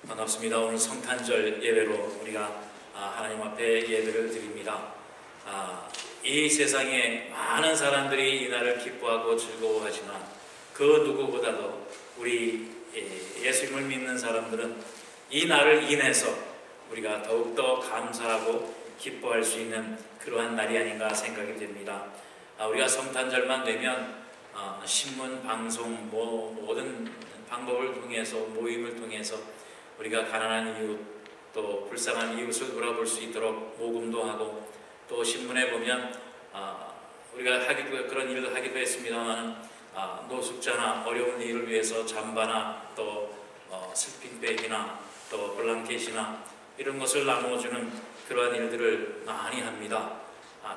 반갑습니다. 오늘 성탄절 예배로 우리가 하나님 앞에 예배를 드립니다. 이 세상에 많은 사람들이 이 날을 기뻐하고 즐거워하지만 그 누구보다도 우리 예수님을 믿는 사람들은 이 날을 인해서 우리가 더욱더 감사하고 기뻐할 수 있는 그러한 날이 아닌가 생각이 됩니다. 우리가 성탄절만 되면 신문, 방송, 모든 방법을 통해서 모임을 통해서 우리가 가난한 이웃 또 불쌍한 이웃을 돌아볼 수 있도록 모금도 하고 또 신문에 보면 우리가 그런 일을 하기도 했습니다만 노숙자나 어려운 이를 위해서 잠바나 또 슬핑백이나 또 블랑켓이나 이런 것을 나눠주는 그러한 일들을 많이 합니다.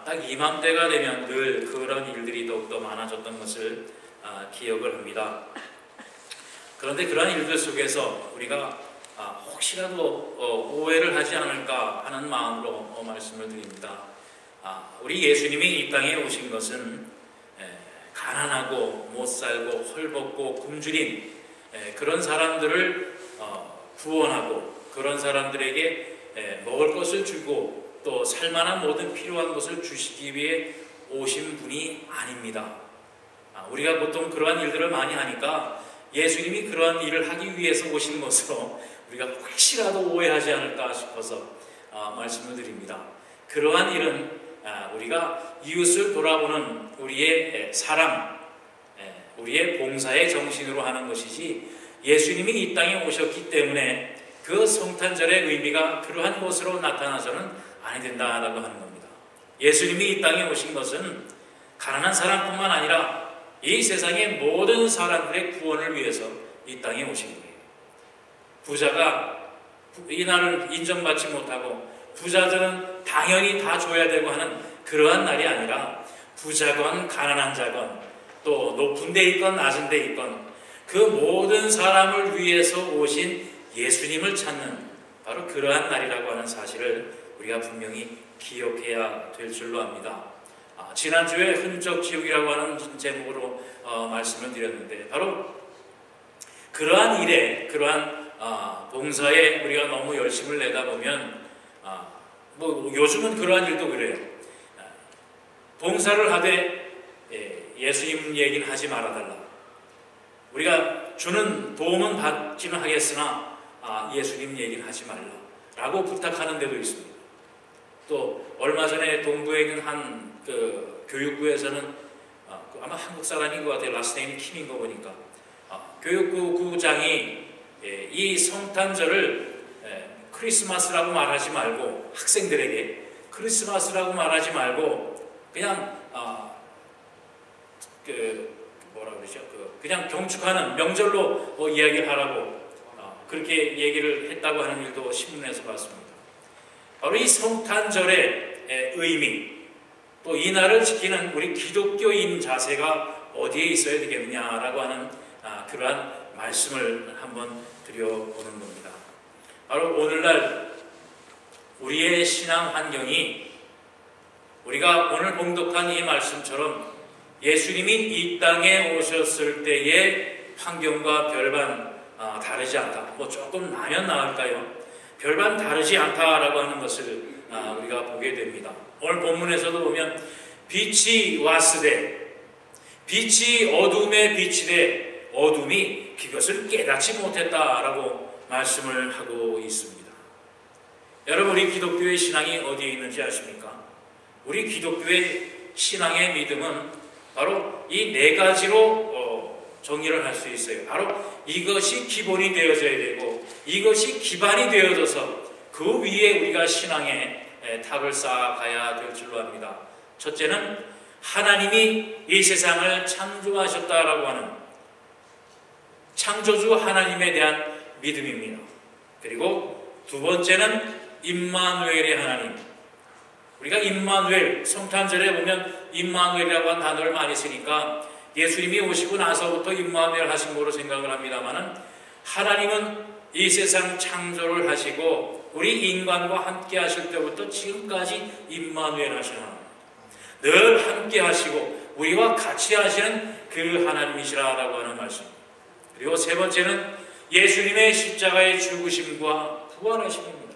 딱 이맘때가 되면 늘 그런 일들이 더욱더 많아졌던 것을 기억을 합니다. 그런데 그러한 일들 속에서 우리가 혹시라도 오해를 하지 않을까 하는 마음으로 말씀을 드립니다. 우리 예수님이 이 땅에 오신 것은 가난하고 못살고 헐벗고 굶주린 그런 사람들을 구원하고 그런 사람들에게 먹을 것을 주고 또 살만한 모든 필요한 것을 주시기 위해 오신 분이 아닙니다. 우리가 보통 그러한 일들을 많이 하니까 예수님이 그러한 일을 하기 위해서 오신 것으로 우리가 혹시라도 오해하지 않을까 싶어서 말씀을 드립니다. 그러한 일은 우리가 이웃을 돌아보는 우리의 사랑, 우리의 봉사의 정신으로 하는 것이지 예수님이 이 땅에 오셨기 때문에 그 성탄절의 의미가 그러한 것으로 나타나서는 아니 된다라고 하는 겁니다. 예수님이 이 땅에 오신 것은 가난한 사람뿐만 아니라 이 세상의 모든 사람들의 구원을 위해서 이 땅에 오신 거예요. 부자가 이 날을 인정받지 못하고 부자들은 당연히 다 줘야 되고 하는 그러한 날이 아니라 부자건 가난한 자건 또 높은 데 있건 낮은 데 있건 그 모든 사람을 위해서 오신 예수님을 찾는 바로 그러한 날이라고 하는 사실을 우리가 분명히 기억해야 될 줄로 압니다. 지난주에 흔적 지우기라고 하는 제목으로 말씀을 드렸는데 바로 그러한 일에 그러한 봉사에 우리가 너무 열심을 내다 보면 요즘은 그러한 일도 그래요. 봉사를 하되 예수님 얘기는 하지 말아달라. 우리가 주는 도움은 받지는 하겠으나 예수님 얘기는 하지 말라 라고 부탁하는 데도 있습니다. 또 얼마 전에 동부에 있는 한 그 교육부에서는 아마 한국 사람인 것 같아요. 라스트 네임이 킴인 거 보니까 교육부 구장이 이 성탄절을 크리스마스라고 말하지 말고 학생들에게 크리스마스라고 말하지 말고 그냥 뭐라 그러죠? 그냥 경축하는 명절로 이야기를 하라고 그렇게 얘기를 했다고 하는 일도 신문에서 봤습니다. 바로 이 성탄절의 의미 또 이 날을 지키는 우리 기독교인 자세가 어디에 있어야 되겠느냐라고 하는 그러한 말씀을 한번 드려보는 겁니다. 바로 오늘날 우리의 신앙 환경이 우리가 오늘 봉독한 이 말씀처럼 예수님이 이 땅에 오셨을 때의 환경과 별반 다르지 않다. 조금 나면 나을까요? 별반 다르지 않다라고 하는 것을 우리가 보게 됩니다. 오늘 본문에서도 보면 빛이 왔으되 빛이 어둠에 비치되 어둠이 그것을 깨닫지 못했다라고 말씀을 하고 있습니다. 여러분 우리 기독교의 신앙이 어디에 있는지 아십니까? 우리 기독교의 신앙의 믿음은 바로 이 네 가지로 정의를 할 수 있어요. 바로 이것이 기본이 되어져야 되고 이것이 기반이 되어져서 그 위에 우리가 신앙의 탑을 쌓아가야 될 줄로 압니다. 첫째는 하나님이 이 세상을 창조하셨다라고 하는 창조주 하나님에 대한 믿음입니다. 그리고 두 번째는 임마누엘의 하나님. 우리가 임마누엘, 성탄절에 보면 임마누엘이라고 하는 단어를 많이 쓰니까 예수님이 오시고 나서부터 임마누엘 하신 거로 생각을 합니다만은 하나님은 이 세상 창조를 하시고 우리 인간과 함께 하실 때부터 지금까지 임마누엘 하시는 하나님. 늘 함께 하시고 우리와 같이 하시는 그 하나님이시라고 하는 말씀. 그리고 세 번째는 예수님의 십자가의 죽으심과 부활하심입니다.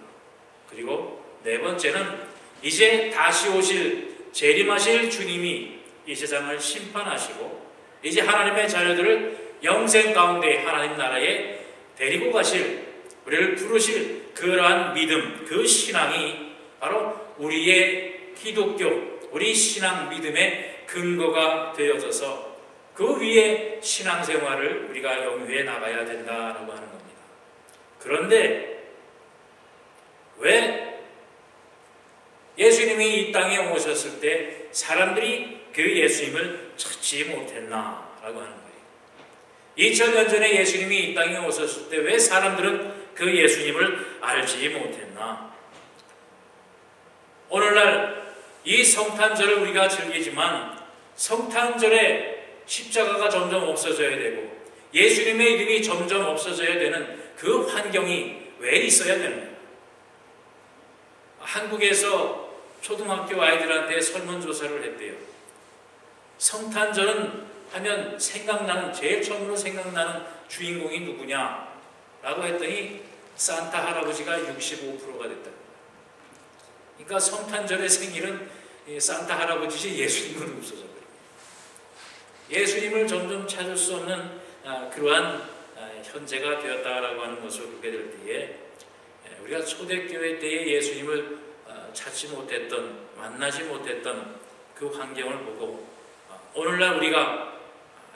그리고 네 번째는 이제 다시 오실 재림하실 주님이 이 세상을 심판하시고 이제 하나님의 자녀들을 영생 가운데 하나님 나라에 데리고 가실, 우리를 부르실 그러한 믿음, 그 신앙이 바로 우리의 기독교, 우리 신앙 믿음의 근거가 되어져서 그 위에 신앙생활을 우리가 영위해 나가야 된다라고 하는 겁니다. 그런데 왜 예수님이 이 땅에 오셨을 때 사람들이 그 예수님을 찾지 못했나라고 하는 거예요. 2000년 전에 예수님이 이 땅에 오셨을 때 왜 사람들은 그 예수님을 알지 못했나? 오늘날 이 성탄절을 우리가 즐기지만 성탄절에 십자가가 점점 없어져야 되고 예수님의 이름이 점점 없어져야 되는 그 환경이 왜 있어야 되는가? 한국에서 초등학교 아이들한테 설문조사를 했대요. 성탄절은 하면 제일 처음으로 생각나는 주인공이 누구냐? 라고 했더니 산타 할아버지가 65%가 됐다. 그러니까 성탄절의 생일은 산타 할아버지지 예수님은 없어져 버려요. 예수님을 점점 찾을 수 없는 그러한 현재가 되었다라고 하는 것을 보게 될 때에 우리가 초대교회 때에 예수님을 찾지 못했던, 만나지 못했던 그 환경을 보고 오늘날 우리가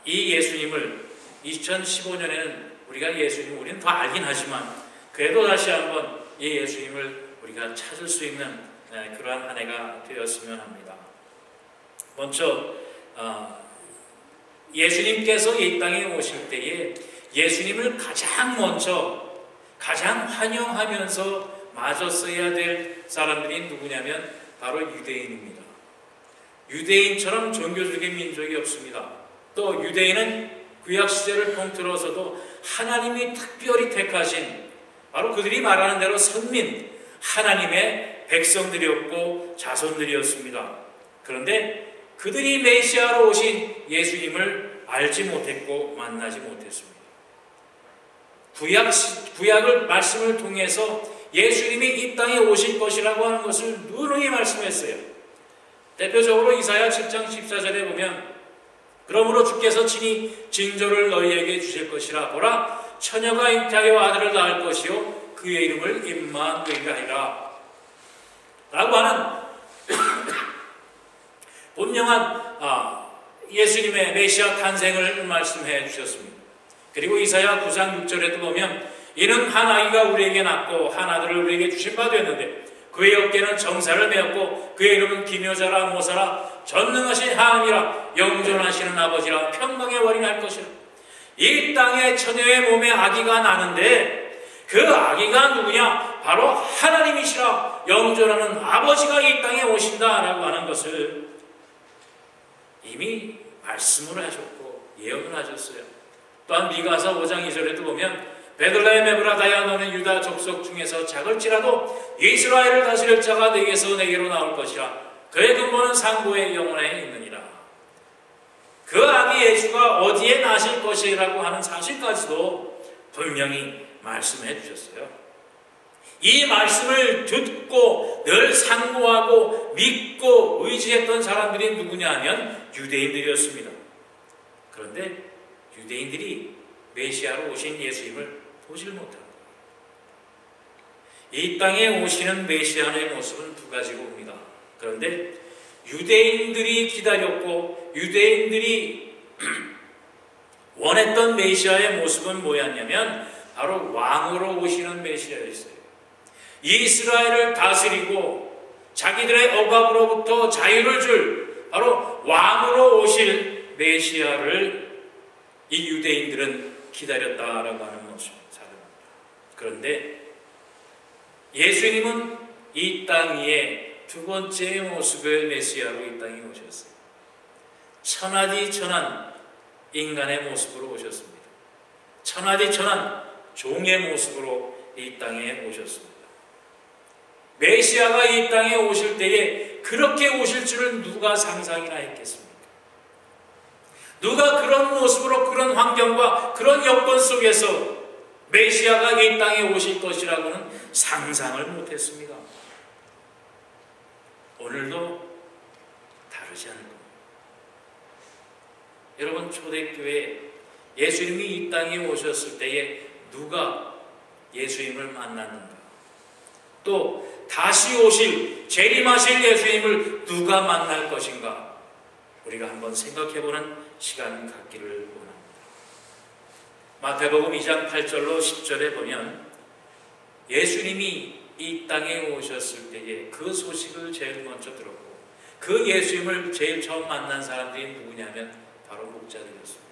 이 예수님을 2015년에는 우리가 우리는 더 알긴 하지만 그래도 다시 한번 이 예수님을 우리가 찾을 수 있는 그러한 한 해가 되었으면 합니다. 먼저 예수님께서 이 땅에 오실 때에 예수님을 가장 환영하면서 맞았어야 될 사람들이 누구냐면 바로 유대인입니다. 유대인처럼 종교적인 민족이 없습니다. 또 유대인은 구약시대를 통틀어서도 하나님이 특별히 택하신 바로 그들이 말하는 대로 선민, 하나님의 백성들이었고 자손들이었습니다. 그런데 그들이 메시아로 오신 예수님을 알지 못했고 만나지 못했습니다. 구약을 말씀을 통해서 예수님이 이 땅에 오실 것이라고 하는 것을 누누이 말씀했어요. 대표적으로 이사야 7장 14절에 보면 그러므로 주께서 친히 징조를 너희에게 주실 것이라. 보라, 처녀가 잉태하여 아들을 낳을 것이요 그의 이름을 임마누엘이라 하리라. 라고 하는 분명한 예수님의 메시아 탄생을 말씀해 주셨습니다. 그리고 이사야 9장 6절에도 보면 이는 한 아이가 우리에게 낳고 한 아들을 우리에게 주신 바 되었는데 그의 어깨는 정사를 메었고 그의 이름은 기묘자라 모사라 전능하신 하나님이라 영존하시는 아버지라 평강의 원인이 할 것이라. 이 땅에 처녀의 몸에 아기가 나는데 그 아기가 누구냐? 바로 하나님이시라 영존하는 아버지가 이 땅에 오신다라고 하는 것을 이미 말씀을 하셨고 예언을 하셨어요. 또한 미가서 5장 2절에도 보면 베들레헴 에브라다야 너는 유다 족속 중에서 작을지라도 이스라엘을 다스릴 자가 내게서 내게로 나올 것이라. 그의 근본은 상고의 영혼에 있느니라. 그 아기 예수가 어디에 나실 것이라고 하는 사실까지도 분명히 말씀해 주셨어요. 이 말씀을 듣고 늘 상고하고 믿고 의지했던 사람들이 누구냐 하면 유대인들이었습니다. 그런데 유대인들이 메시아로 오신 예수님을 보질 못한 거예요. 이 땅에 오시는 메시아의 모습은 두 가지로 옵니다. 그런데 유대인들이 기다렸고 유대인들이 원했던 메시아의 모습은 뭐였냐면 바로 왕으로 오시는 메시아였어요. 이스라엘을 다스리고 자기들의 억압으로부터 자유를 줄 바로 왕으로 오실 메시아를 이 유대인들은 기다렸다라고 하는 모습 사람입니다. 그런데 예수님은 이 땅 위에 두 번째 모습의 메시아로 이 땅에 오셨어요. 천하디천한 인간의 모습으로 오셨습니다. 천하디천한 종의 모습으로 이 땅에 오셨습니다. 메시아가 이 땅에 오실 때에 그렇게 오실 줄은 누가 상상이나 했겠습니까? 누가 그런 모습으로 그런 환경과 그런 여건 속에서 메시아가 이 땅에 오실 것이라고는 상상을 못했습니다. 오늘도 다르지 않을 겁니다. 여러분, 초대교회 예수님이 이 땅에 오셨을 때에 누가 예수님을 만났는가? 또 다시 오실, 재림하실 예수님을 누가 만날 것인가? 우리가 한번 생각해보는 시간 갖기를 원합니다. 마태복음 2장 8절로 10절에 보면 예수님이 이 땅에 오셨을 때에 그 소식을 제일 먼저 들었고 그 예수님을 제일 처음 만난 사람들이 누구냐면 바로 목자들이었습니다.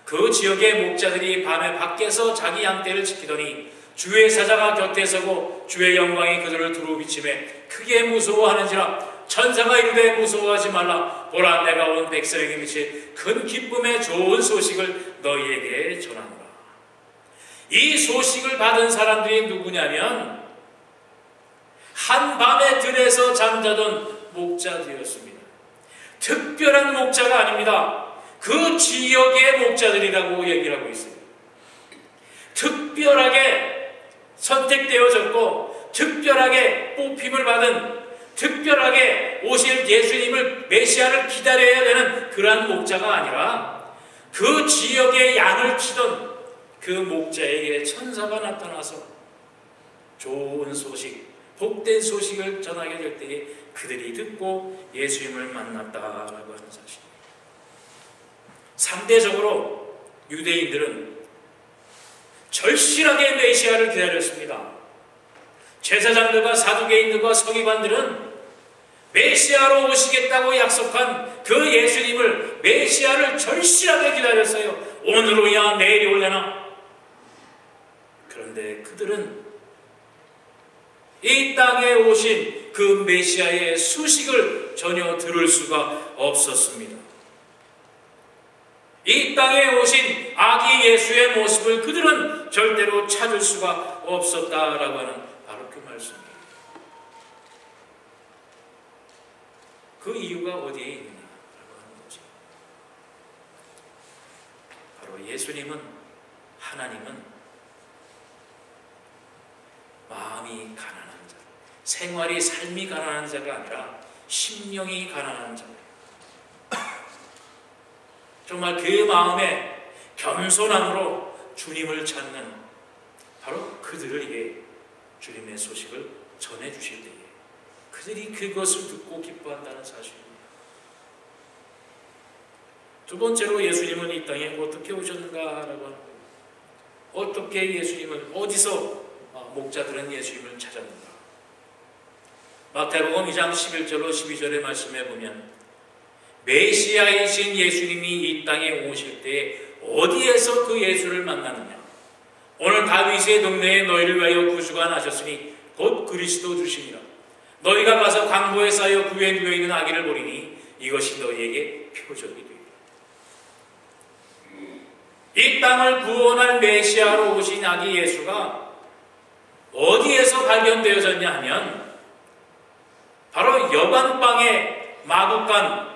그 지역의 목자들이 밤에 밖에서 자기 양떼를 지키더니 주의 사자가 곁에 서고 주의 영광이 그들을 두루 비치매 크게 무서워하는지라 천사가 이르되 무서워하지 말라 보라 내가 온 백성에게 미칠 큰 기쁨의 좋은 소식을 너희에게 전하노라. 이 소식을 받은 사람들이 누구냐면 한밤에 들에서 잠자던 목자들이었습니다. 특별한 목자가 아닙니다. 그 지역의 목자들이라고 얘기를 하고 있습니다. 특별하게 선택되어졌고 특별하게 뽑힘을 받은, 특별하게 오실 예수님을, 메시아를 기다려야 되는 그러한 목자가 아니라 그 지역의 양을 치던 그 목자에게 천사가 나타나서 좋은 소식, 복된 소식을 전하게 될 때에 그들이 듣고 예수님을 만났다라고 하는 사실입니다. 상대적으로 유대인들은 절실하게 메시아를 기다렸습니다. 제사장들과 사두개인들과 서기관들은 메시아로 오시겠다고 약속한 그 예수님을, 메시아를 절실하게 기다렸어요. 오늘 오야 내일이 올려나. 그런데 그들은 이 땅에 오신 그 메시아의 소식을 전혀 들을 수가 없었습니다. 이 땅에 오신 아기 예수의 모습을 그들은 절대로 찾을 수가 없었다라고 하는 바로 그 말씀입니다. 그 이유가 어디에 있느냐라고 하는 거죠. 바로 예수님은, 하나님은 마음이 가난한 자, 생활이, 삶이 가난한 자가 아니라 심령이 가난한 자예요. 정말 그 마음에 겸손함으로 주님을 찾는 바로 그들에게 주님의 소식을 전해주실 때에 그들이 그것을 듣고 기뻐한다는 사실입니다. 두 번째로 예수님은 이 땅에 어떻게 오셨는가라고 하는 거예요. 어떻게 예수님을, 어디서 목자들은 예수님을 찾았는가. 마태복음 2장 11절로 12절의 말씀에 보면 메시아이신 예수님이 이 땅에 오실 때 어디에서 그 예수를 만나느냐. 오늘 다윗의 동네에 너희를 위하여 구주가 나셨으니 곧 그리스도 주시니라. 너희가 가서 강보에 쌓여 그 위에 누워있는 아기를 보리니 이것이 너희에게 표적이 되리라. 이 땅을 구원할 메시아로 오신 아기 예수가 어디에서 발견되어졌냐 하면 바로 여관방의 마구간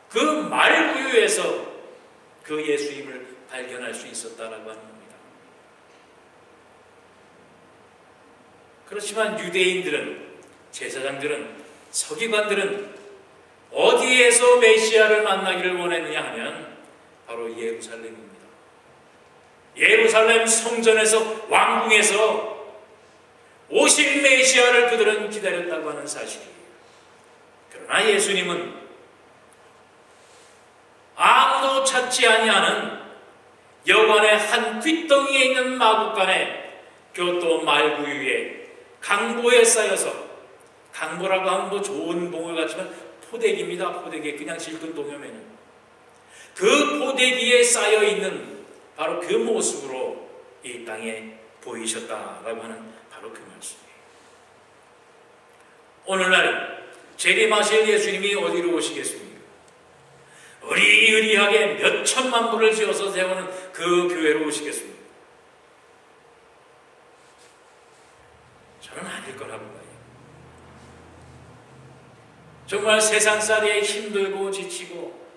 그 말구유에서 그 예수님을 발견할 수 있었다라고 하는 겁니다. 그렇지만 유대인들은, 제사장들은, 서기관들은 어디에서 메시아를 만나기를 원했느냐 하면 바로 예루살렘입니다. 예루살렘 성전에서, 왕궁에서 오실 메시아를 그들은 기다렸다고 하는 사실이에요. 그러나 예수님은 아무도 찾지 아니하는 여관의 한 뒷덩이에 있는 마구간에 교토 말구유에 강보에 쌓여서, 강보라고 하면 뭐 좋은 봉을 같지만 포대기입니다. 포대기, 그냥 질끈 동여매는 그 포대기에 쌓여 있는 바로 그 모습으로 이 땅에 보이셨다라고 하는 바로 그 말씀이에요. 오늘날 재림하실 예수님이 어디로 오시겠습니까? 의리의리하게 몇 천만 불을 지어서 세우는 그 교회로 오시겠습니까? 저는 아닐 거라고 봐요. 정말 세상살이에 힘들고 지치고,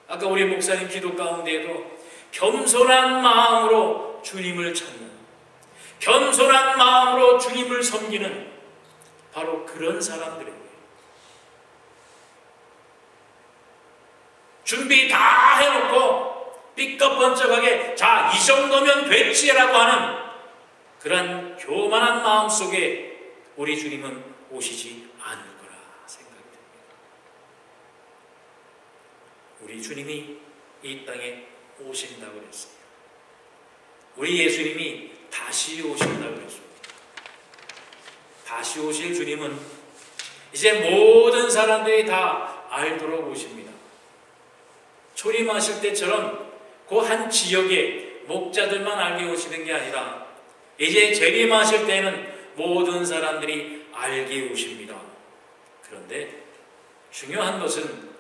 아까 우리 목사님 기도 가운데에도 겸손한 마음으로 주님을 찾는, 겸손한 마음으로 주님을 섬기는 바로 그런 사람들에게 준비 다 해놓고 삐까번쩍하게 자, 이 정도면 됐지라고 하는 그런 교만한 마음 속에 우리 주님은 오시지 않을 거라 생각됩니다. 우리 주님이 이 땅에 오신다고 그랬습니다. 우리 예수님이 다시 오신다고 그랬습니다. 다시 오실 주님은 이제 모든 사람들이 다 알도록 오십니다. 초림하실 때처럼 그 한 지역의 목자들만 알게 오시는 게 아니라 이제 재림하실 때는 모든 사람들이 알게 오십니다. 그런데 중요한 것은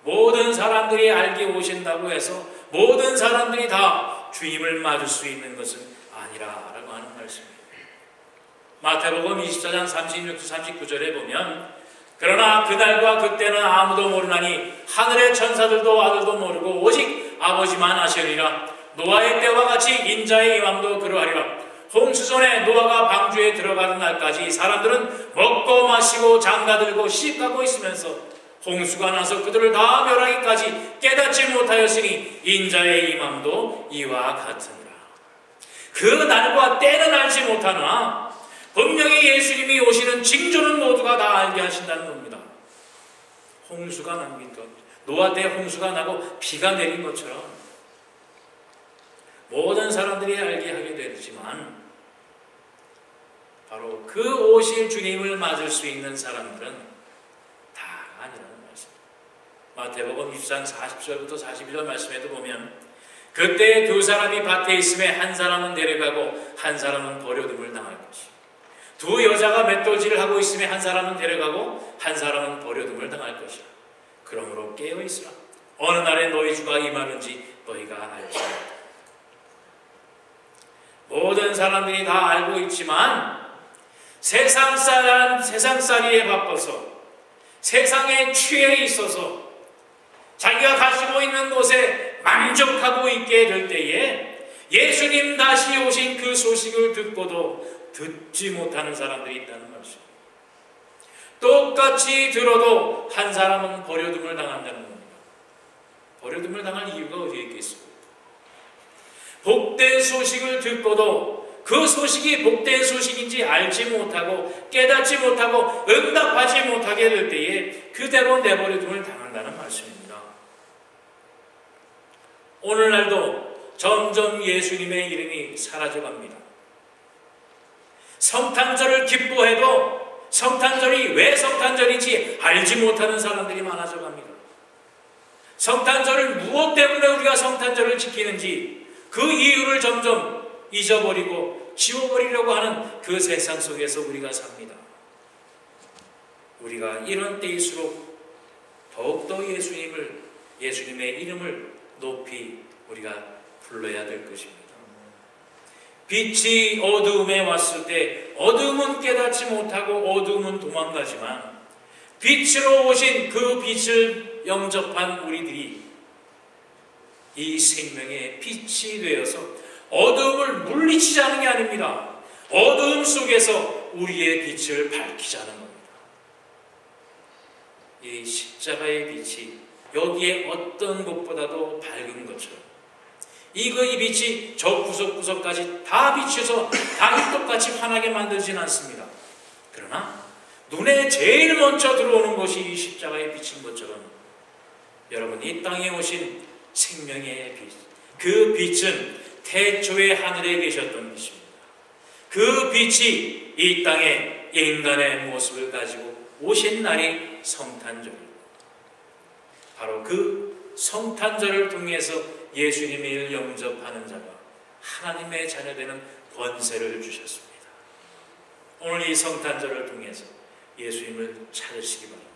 모든 사람들이 알게 오신다고 해서 모든 사람들이 다 주님을 맞을 수 있는 것은 아니라라고 하는 말씀입니다. 마태복음 24장 36, 39절에 보면 그러나 그날과 그때는 아무도 모르나니 하늘의 천사들도 아들도 모르고 오직 아버지만 아시리라. 노아의 때와 같이 인자의 임함도 그러하리라. 홍수전에 노아가 방주에 들어가는 날까지 사람들은 먹고 마시고 장가들고 시집가고 있으면서 홍수가 나서 그들을 다 멸하기까지 깨닫지 못하였으니 인자의 임함도 이와 같으니라. 그 날과 때는 알지 못하나 분명히 예수님이 오시는 징조는 모두가 다 알게 하신다는 겁니다. 홍수가 납니까? 노아 때 홍수가 나고 비가 내린 것처럼 모든 사람들이 알게 하게 되지만 바로 그 오실 주님을 맞을 수 있는 사람들은 다가 아니라는 말씀입니다. 마태복음 24장 40절부터 41절 말씀에도 보면 그때 두 사람이 밭에 있음에 한 사람은 데려가고 한 사람은 버려둠을 당할 것이요. 두 여자가 맷돌질을 하고 있음에 한 사람은 데려가고 한 사람은 버려둠을 당할 것이라. 그러므로 깨어있으라. 어느 날에 너희 주가 임하는지 너희가 알지 못하라. 모든 사람들이 다 알고 있지만 세상살이에 바빠서 세상에 취해 있어서 자기가 가지고 있는 곳에 만족하고 있게 될 때에 예수님 다시 오신 그 소식을 듣고도 듣지 못하는 사람들이 있다는 말씀입니다. 똑같이 들어도 한 사람은 버려둠을 당한다는 겁니다. 버려둠을 당할 이유가 어디에 있겠습니까? 복된 소식을 듣고도 그 소식이 복된 소식인지 알지 못하고 깨닫지 못하고 응답하지 못하게 될 때에 그대로 내버려둠을 당한다는 말씀입니다. 오늘날도 점점 예수님의 이름이 사라져갑니다. 성탄절을 기뻐해도 성탄절이 왜 성탄절인지 알지 못하는 사람들이 많아져갑니다. 성탄절을 무엇 때문에 우리가 성탄절을 지키는지 그 이유를 점점 잊어버리고 지워버리려고 하는 그 세상 속에서 우리가 삽니다. 우리가 이런 때일수록 더욱더 예수님의 이름을 높이 우리가 불러야 될 것입니다. 빛이 어두움에 왔을 때 어두움은 깨닫지 못하고 어두움은 도망가지만 빛으로 오신 그 빛을 영접한 우리들이 이 생명의 빛이 되어서 어두움을 물리치자는 게 아닙니다. 어두움 속에서 우리의 빛을 밝히자는 겁니다. 이 십자가의 빛이 여기에 어떤 것보다도 밝은 것처럼 이 빛이 저 구석구석까지 다 비춰서 다 똑같이 환하게 만들진 않습니다. 그러나 눈에 제일 먼저 들어오는 것이 이 십자가의 빛인 것처럼 여러분 이 땅에 오신 생명의 빛, 그 빛은 태초에 하늘에 계셨던 빛입니다. 그 빛이 이 땅에 인간의 모습을 가지고 오신 날이 성탄절입니다. 바로 그 성탄절을 통해서 예수님을 영접하는 자가 하나님의 자녀되는 권세를 주셨습니다. 오늘 이 성탄절을 통해서 예수님을 찾으시기 바랍니다.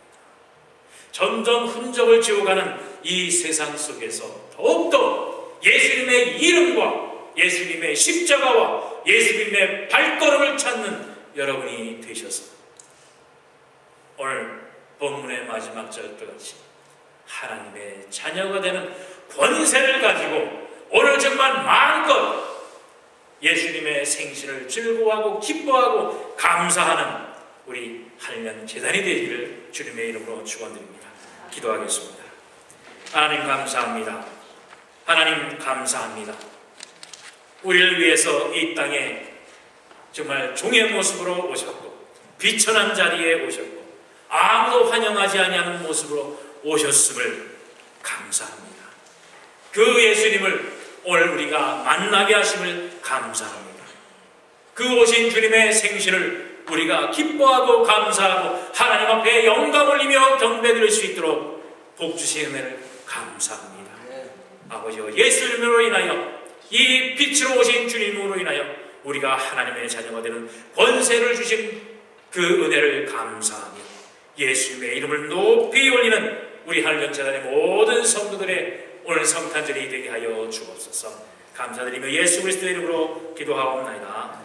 점점 흔적을 지워가는 이 세상 속에서 더욱더 예수님의 이름과 예수님의 십자가와 예수님의 발걸음을 찾는 여러분이 되셔서 오늘 본문의 마지막 절과 같이 하나님의 자녀가 되는 권세를 가지고 오늘 정말 마음껏 예수님의 생신을 즐거워하고 기뻐하고 감사하는 우리 한일년 재단이 되기를 주님의 이름으로 축원드립니다. 기도하겠습니다. 하나님 감사합니다. 하나님 감사합니다. 우리를 위해서 이 땅에 정말 종의 모습으로 오셨고 비천한 자리에 오셨고 아무도 환영하지 아니하는 모습으로 오셨음을 감사합니다. 그 예수님을 오늘 우리가 만나게 하심을 감사합니다. 그 오신 주님의 생신을 우리가 기뻐하고 감사하고 하나님 앞에 영광 올리며 경배드릴 수 있도록 복 주신 은혜를 감사합니다. 아버지여, 예수님으로 인하여 이 빛으로 오신 주님으로 인하여 우리가 하나님의 자녀가 되는 권세를 주신 그 은혜를 감사하며 예수님의 이름을 높이 올리는 우리 한일연재단의 모든 성도들의 오늘 성탄절이 되게 하여 주옵소서. 감사드리며 예수 그리스도의 이름으로 기도하옵나이다.